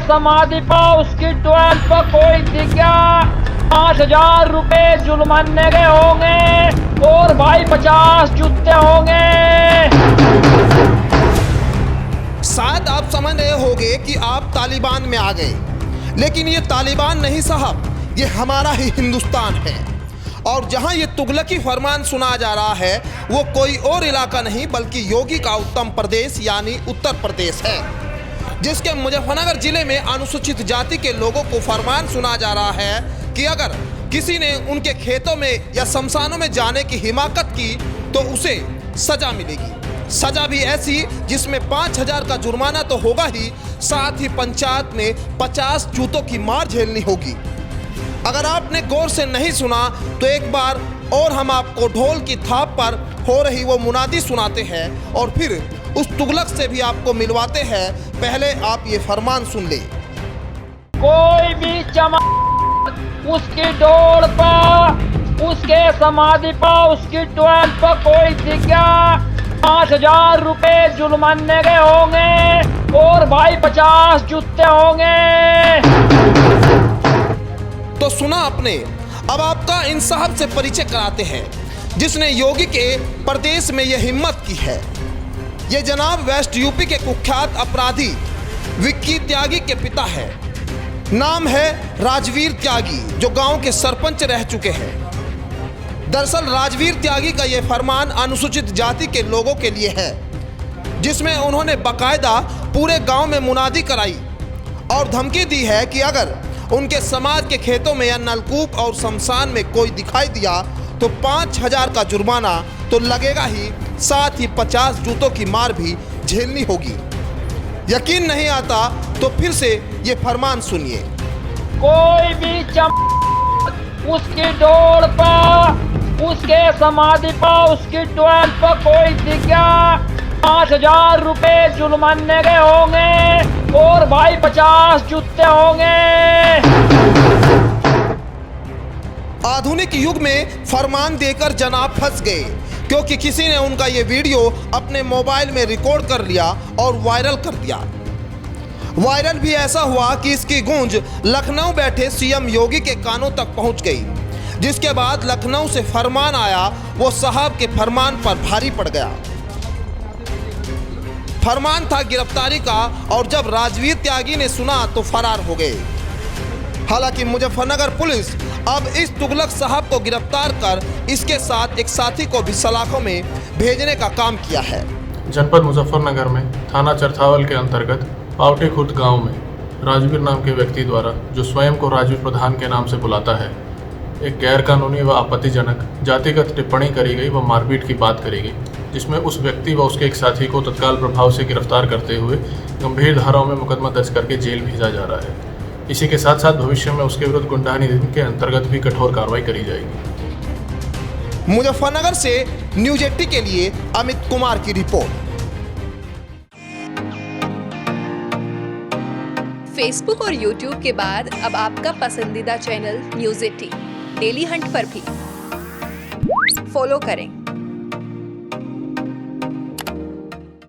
समाधि पर उसकी 12 पर कोई दिख गया, 5,000 रुपए जुर्माने के होंगे और भाई 50 जूते होंगे। शायद आप समझ रहे होंगे कि आप तालिबान में आ गए, लेकिन ये तालिबान नहीं साहब, ये हमारा ही हिंदुस्तान है। और जहां ये तुगलकी फरमान सुना जा रहा है वो कोई और इलाका नहीं बल्कि योगी का उत्तम प्रदेश यानी उत्तर प्रदेश है, जिसके मुजफ्फरनगर जिले में अनुसूचित जाति के लोगों को फरमान सुना जा रहा है कि अगर किसी ने उनके खेतों में या शमशानों में जाने की हिमाकत की तो उसे सजा मिलेगी। सजा भी ऐसी जिसमें 5,000 का जुर्माना तो होगा ही, साथ ही पंचायत में 50 जूतों की मार झेलनी होगी। अगर आपने गौर से नहीं सुना तो एक बार और हम आपको ढोल की थाप पर हो रही वो मुनादी सुनाते हैं और फिर उस तुगलक से भी आपको मिलवाते हैं। पहले आप ये फरमान सुन ले। कोई भी चमा उसकी डोर पर, उसके समाधि पर उसकी 12 पर कोई दिख गया, 5,000 रुपए जुर्माने के होंगे और भाई 50 जूते होंगे। तो सुना आपने, अब आपका इन साहब से परिचय कराते हैं जिसने योगी के प्रदेश में यह हिम्मत की है। ये जनाब वेस्ट यूपी के कुख्यात अपराधी विक्की त्यागी के पिता है। नाम है राजवीर त्यागी, जो गांव के सरपंच रह चुके हैं। दरअसल राजवीर त्यागी का यह फरमान अनुसूचित जाति के लोगों के लिए है, जिसमें उन्होंने बाकायदा पूरे गांव में मुनादी कराई और धमकी दी है कि अगर उनके समाज के खेतों में या नलकूप और शमशान में कोई दिखाई दिया तो 5,000 का जुर्माना तो लगेगा ही, साथ ही 50 जूतों की मार भी झेलनी होगी। यकीन नहीं आता तो फिर से ये फरमान सुनिए। कोई भी चम उसकी डोर पर, उसके समाधि पर उसकी 12 पर कोई दिख गया, 5,000 रुपए जुर्माने के होंगे और भाई 50 जूते होंगे। आधुनिक युग में फरमान देकर जनाब फंस गए, क्योंकि किसी ने उनका ये वीडियो अपने मोबाइल में रिकॉर्ड कर लिया और वायरल कर दिया। वायरल भी ऐसा हुआ कि इसकी गूंज लखनऊ बैठे सीएम योगी के कानों तक पहुंच गई, जिसके बाद लखनऊ से फरमान आया वो साहब के फरमान पर भारी पड़ गया। फरमान था गिरफ्तारी का और जब राजवीर त्यागी ने सुना तो फरार हो गए। हालांकि मुजफ्फरनगर पुलिस अब इस तुगलक साहब को गिरफ्तार कर इसके साथ एक साथी को भी सलाखों में भेजने का काम किया है। जनपद मुजफ्फरनगर में थाना चरथावल के अंतर्गत पावटी खुर्द गांव में राजवीर नाम के व्यक्ति द्वारा, जो स्वयं को राजवीर प्रधान के नाम से बुलाता है, एक गैरकानूनी व आपत्तिजनक जातिगत टिप्पणी करी गई व मारपीट की बात करी गई, जिसमें उस व्यक्ति व उसके एक साथी को तत्काल प्रभाव से गिरफ्तार करते हुए गंभीर धाराओं में मुकदमा दर्ज करके जेल भेजा जा रहा है। इसी के साथ साथ भविष्य में उसके विरुद्ध गुंडा निधि के अंतर्गत भी कठोर कार्रवाई करी जाएगी। मुजफ्फरनगर से न्यूज 80 के लिए अमित कुमार की रिपोर्ट। फेसबुक और यूट्यूब के बाद अब आपका पसंदीदा चैनल न्यूज 80 डेली हंट पर भी फॉलो करें।